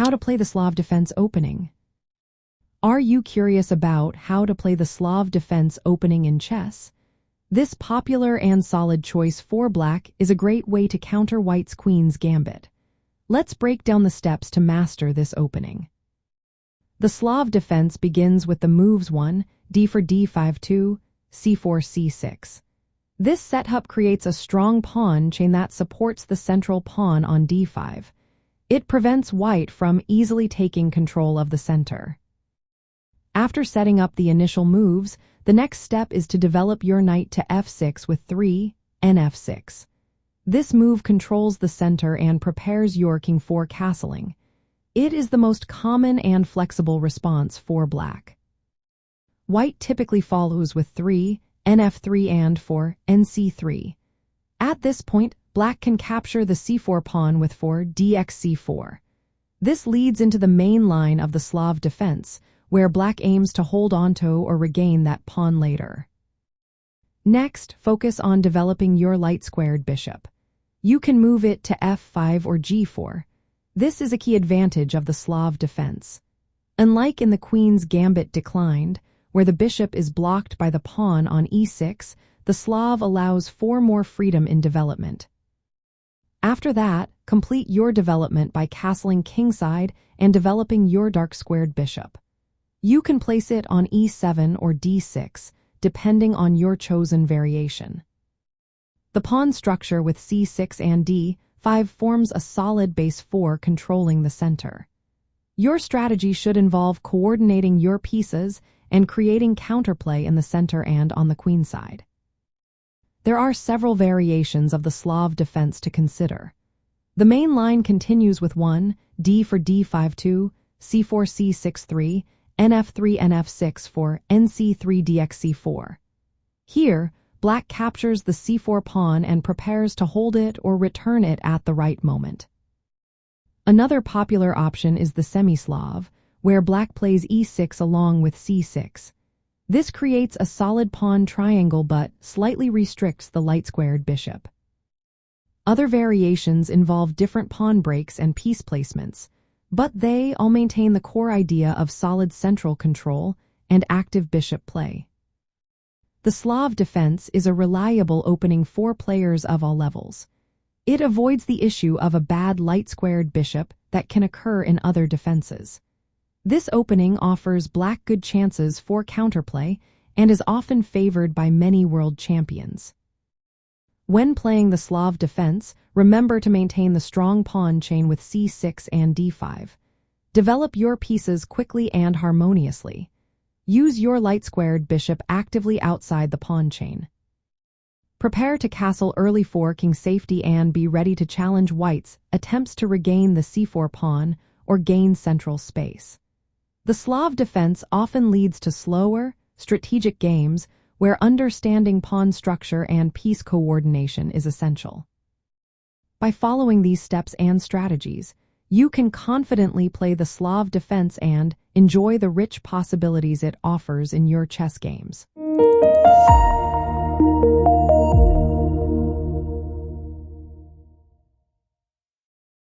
How to play the Slav Defense opening. Are you curious about how to play the Slav Defense opening in chess? This popular and solid choice for black is a great way to counter white's queen's gambit. Let's break down the steps to master this opening. The Slav Defense begins with the moves 1, d for d5 2, c4 c6. This setup creates a strong pawn chain that supports the central pawn on d5. It prevents white from easily taking control of the center. After setting up the initial moves, the next step is to develop your knight to f6 with 3, nf6. This move controls the center and prepares your king for castling. It is the most common and flexible response for black. White typically follows with 3, nf3 and 4, nc3. At this point, black can capture the c4 pawn with 4, dxc4. This leads into the main line of the Slav defense, where black aims to hold onto or regain that pawn later. Next, focus on developing your light-squared bishop. You can move it to f5 or g4. This is a key advantage of the Slav defense. Unlike in the queen's gambit declined, where the bishop is blocked by the pawn on e6, the Slav allows for more freedom in development. After that, complete your development by castling kingside and developing your dark-squared bishop. You can place it on e7 or d6, depending on your chosen variation. The pawn structure with c6 and d5 forms a solid base for controlling the center. Your strategy should involve coordinating your pieces and creating counterplay in the center and on the queen side. There are several variations of the Slav defense to consider. The main line continues with 1, d for d5 2, c4 c6 3, nf3 nf6 for nc3 dxc4. Here, black captures the c4 pawn and prepares to hold it or return it at the right moment. Another popular option is the Semi-Slav, where black plays e6 along with c6. This creates a solid pawn triangle but slightly restricts the light-squared bishop. Other variations involve different pawn breaks and piece placements, but they all maintain the core idea of solid central control and active bishop play. The Slav defense is a reliable opening for players of all levels. It avoids the issue of a bad light-squared bishop that can occur in other defenses. This opening offers black good chances for counterplay and is often favored by many world champions. When playing the Slav defense, remember to maintain the strong pawn chain with c6 and d5. Develop your pieces quickly and harmoniously. Use your light-squared bishop actively outside the pawn chain. Prepare to castle early for king safety and be ready to challenge white's attempts to regain the c4 pawn or gain central space. The Slav defense often leads to slower, strategic games where understanding pawn structure and piece coordination is essential. By following these steps and strategies, you can confidently play the Slav defense and enjoy the rich possibilities it offers in your chess games.